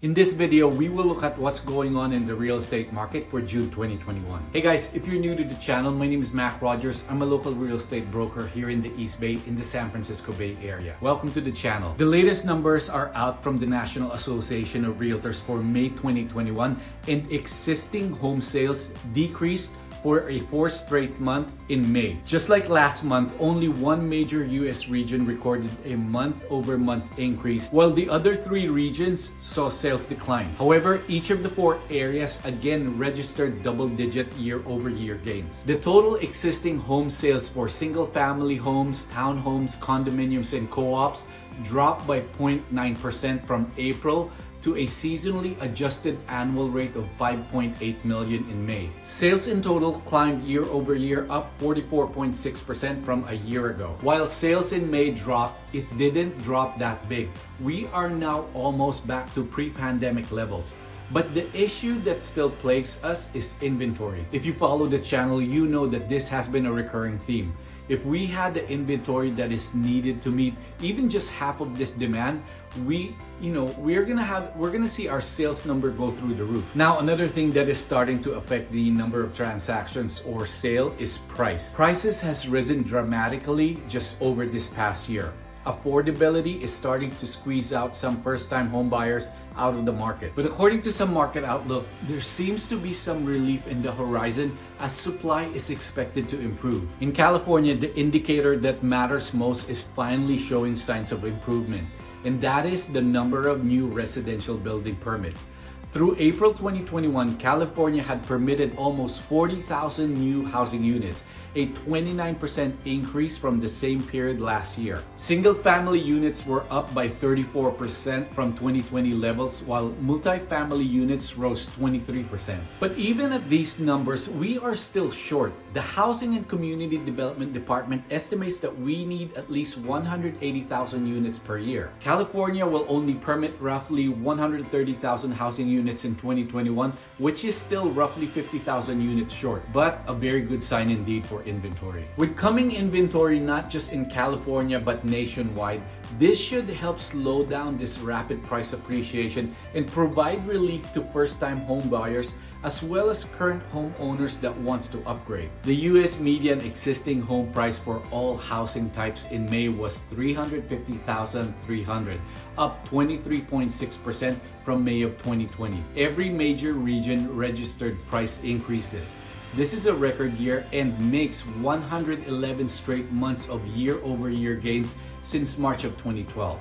In this video, we will look at what's going on in the real estate market for June 2021. Hey guys, if you're new to the channel, my name is Mac Rogers. I'm a local real estate broker here in the East Bay in the San Francisco Bay Area. Welcome to the channel. The latest numbers are out from the National Association of Realtors for May 2021, and existing home sales decreased for a fourth straight month in May. Just like last month, only one major US region recorded a month-over-month increase, while the other three regions saw sales decline. However, each of the four areas again registered double-digit year-over-year gains. The total existing home sales for single-family homes, townhomes, condominiums, and co-ops dropped by 0.9% from April to a seasonally adjusted annual rate of 5.8 million in May. Sales in total climbed year over year, up 44.6% from a year ago. While sales in May dropped, it didn't drop that big. We are now almost back to pre-pandemic levels. But the issue that still plagues us is inventory. If you follow the channel, you know that this has been a recurring theme. If we had the inventory that is needed to meet even just half of this demand, we're gonna see our sales number go through the roof. Now, another thing that is starting to affect the number of transactions or sale is price. Prices has risen dramatically just over this past year. Affordability is starting to squeeze out some first-time home buyers out of the market. But according to some market outlook, there seems to be some relief in the horizon as supply is expected to improve. In California, the indicator that matters most is finally showing signs of improvement, and that is the number of new residential building permits. Through April 2021, California had permitted almost 40,000 new housing units, a 29% increase from the same period last year. Single-family units were up by 34% from 2020 levels, while multi-family units rose 23%. But even at these numbers, we are still short. The Housing and Community Development Department estimates that we need at least 180,000 units per year. California will only permit roughly 130,000 housing units in 2021, which is still roughly 50,000 units short, but a very good sign indeed for inventory. With coming inventory not just in California but nationwide, this should help slow down this rapid price appreciation and provide relief to first-time home buyers as well as current homeowners that wants to upgrade. The US median existing home price for all housing types in May was $350,300, up 23.6% from May of 2020. Every major region registered price increases. This is a record year and makes 111 straight months of year-over-year gains since March of 2012.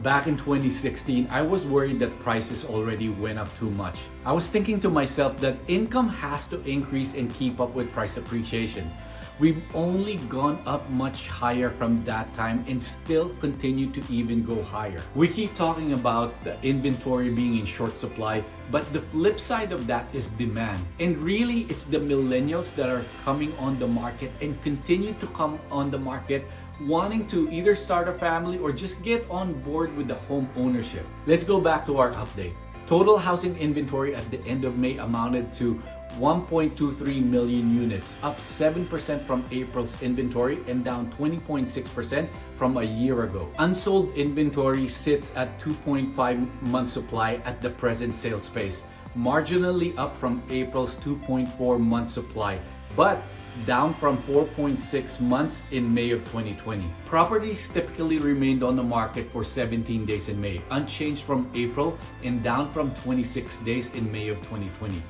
Back in 2016, I was worried that prices already went up too much. I was thinking to myself that income has to increase and keep up with price appreciation. We've only gone up much higher from that time and still continue to even go higher. We keep talking about the inventory being in short supply, but the flip side of that is demand. And really, it's the millennials that are coming on the market and continue to come on the market wanting to either start a family or just get on board with the home ownership. Let's go back to our update. Total housing inventory at the end of May amounted to 1.23 million units, up 7% from April's inventory and down 20.6% from a year ago. Unsold inventory sits at 2.5 month supply at the present sales pace, marginally up from April's 2.4 month supply, but down from 4.6 months in May of 2020. Properties typically remained on the market for 17 days in May, unchanged from April and down from 26 days in May of 2020.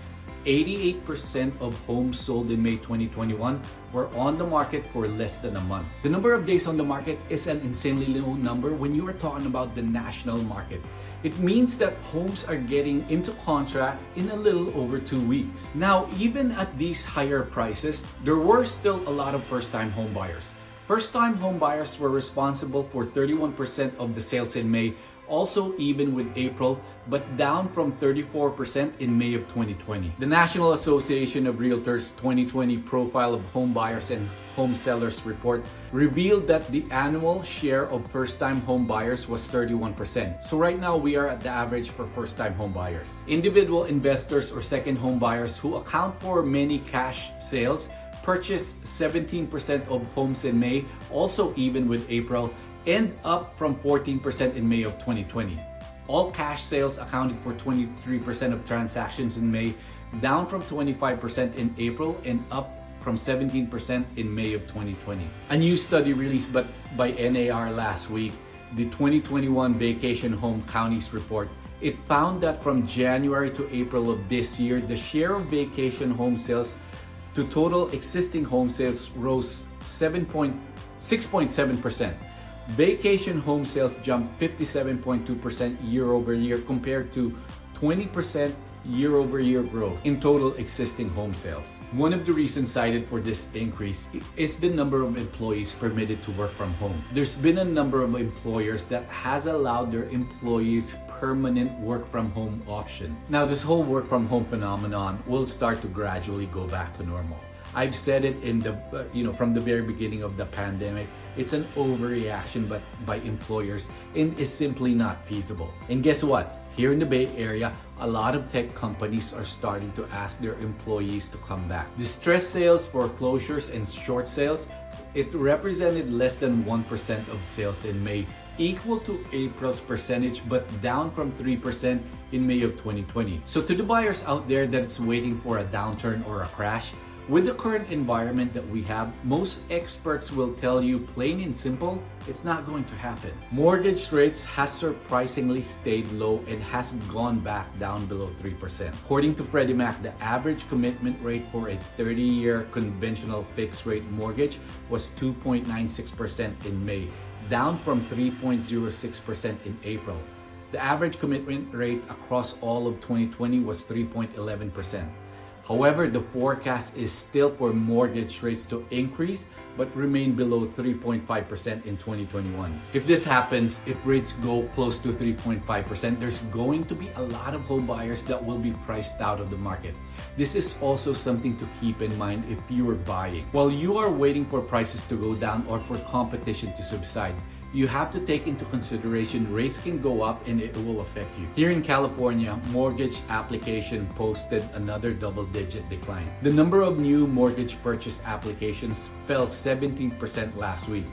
88% of homes sold in May 2021 were on the market for less than a month. The number of days on the market is an insanely low number when you are talking about the national market. It means that homes are getting into contract in a little over 2 weeks. Now, even at these higher prices, there were still a lot of first-time home buyers. First-time home buyers were responsible for 31% of the sales in May, also even with April, but down from 34% in May of 2020. The National Association of Realtors 2020 Profile of Home Buyers and Home Sellers report revealed that the annual share of first-time home buyers was 31%. So right now we are at the average for first-time home buyers. Individual investors or second home buyers who account for many cash sales purchased 17% of homes in May, also even with April, and up from 14% in May of 2020. All cash sales accounted for 23% of transactions in May, down from 25% in April and up from 17% in May of 2020. A new study released by NAR last week, the 2021 Vacation Home Counties Report, it found that from January to April of this year, the share of vacation home sales to total existing home sales rose 6.7%. Vacation home sales jumped 57.2% year over year compared to 20% year-over-year growth in total existing home sales. One of the reasons cited for this increase is the number of employees permitted to work from home. There's been a number of employers that has allowed their employees permanent work from home option. Now, this whole work from home phenomenon will start to gradually go back to normal. I've said it from the very beginning of the pandemic, it's an overreaction by employers and is simply not feasible. And guess what? Here in the Bay Area, a lot of tech companies are starting to ask their employees to come back. Distress sales, foreclosures, and short sales, it represented less than 1% of sales in May, equal to April's percentage, but down from 3% in May of 2020. So to the buyers out there that's waiting for a downturn or a crash, with the current environment that we have, most experts will tell you plain and simple, it's not going to happen. Mortgage rates has surprisingly stayed low and has gone back down below 3%. According to Freddie Mac, the average commitment rate for a 30-year conventional fixed rate mortgage was 2.96% in May, down from 3.06% in April. The average commitment rate across all of 2020 was 3.11%. However, the forecast is still for mortgage rates to increase but remain below 3.5% in 2021. If this happens, if rates go close to 3.5%, there's going to be a lot of home buyers that will be priced out of the market. This is also something to keep in mind if you are buying. While you are waiting for prices to go down or for competition to subside, you have to take into consideration rates can go up and it will affect you. Here in California, mortgage application posted another double-digit decline. The number of new mortgage purchase applications fell 17% last week.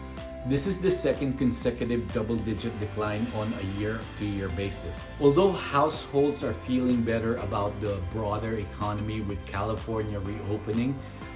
This is the second consecutive double-digit decline on a year-to-year basis. Although households are feeling better about the broader economy with California reopening,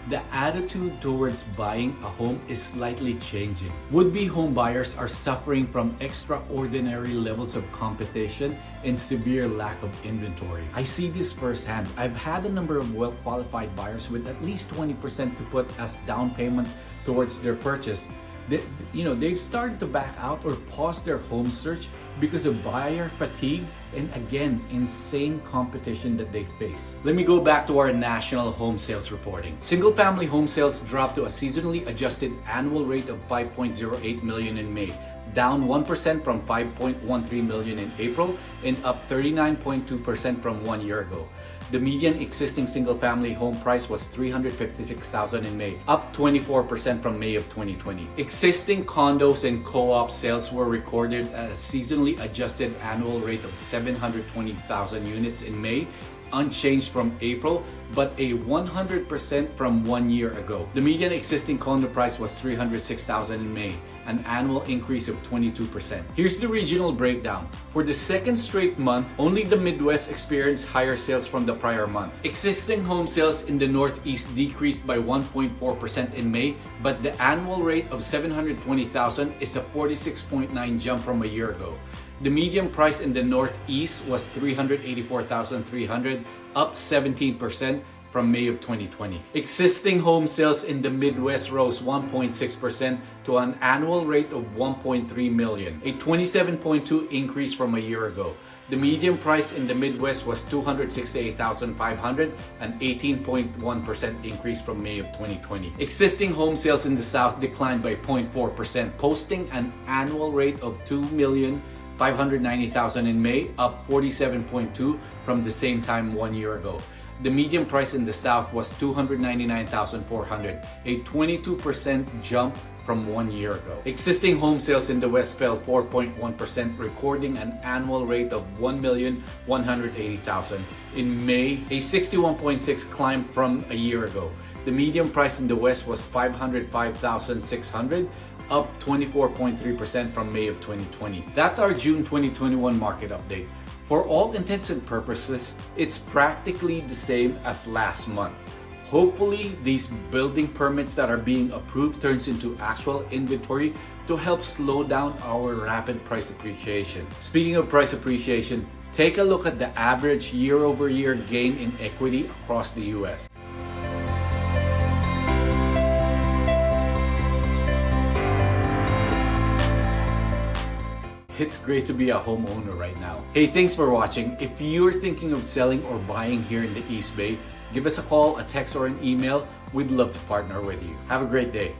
the attitude towards buying a home is slightly changing. Would-be home buyers are suffering from extraordinary levels of competition and severe lack of inventory. I see this firsthand. I've had a number of well-qualified buyers with at least 20% to put as down payment towards their purchase. They've started to back out or pause their home search because of buyer fatigue and again, insane competition that they face. Let me go back to our national home sales reporting. Single-family home sales dropped to a seasonally adjusted annual rate of 5.08 million in May, down 1% from 5.13 million in April and up 39.2% from 1 year ago. The median existing single-family home price was $356,000 in May, up 24% from May of 2020. Existing condos and co-op sales were recorded at a seasonally adjusted annual rate of 720,000 units in May, unchanged from April, but a 100% from 1 year ago. The median existing condo price was $306,000 in May, an annual increase of 22%. Here's the regional breakdown. For the second straight month, only the Midwest experienced higher sales from the prior month. Existing home sales in the Northeast decreased by 1.4% in May, but the annual rate of 720,000 is a 46.9% jump from a year ago. The median price in the Northeast was $384,300, up 17% from May of 2020. Existing home sales in the Midwest rose 1.6% to an annual rate of 1.3 million, a 27.2% increase from a year ago. The median price in the Midwest was $268,500, an 18.1% increase from May of 2020. Existing home sales in the South declined by 0.4%, posting an annual rate of $2,590,000 in May, up 47.2% from the same time 1 year ago. The median price in the South was $299,400, a 22% jump from 1 year ago. Existing home sales in the West fell 4.1%, recording an annual rate of $1,180,000. In May, a 61.6% climb from a year ago. The median price in the West was $505,600, up 24.3% from May of 2020. That's our June 2021 market update. For all intents and purposes, it's practically the same as last month. Hopefully, these building permits that are being approved turns into actual inventory to help slow down our rapid price appreciation. Speaking of price appreciation, take a look at the average year-over-year gain in equity across the US. It's great to be a homeowner right now. Hey, thanks for watching. If you're thinking of selling or buying here in the East Bay, give us a call, a text, or an email. We'd love to partner with you. Have a great day.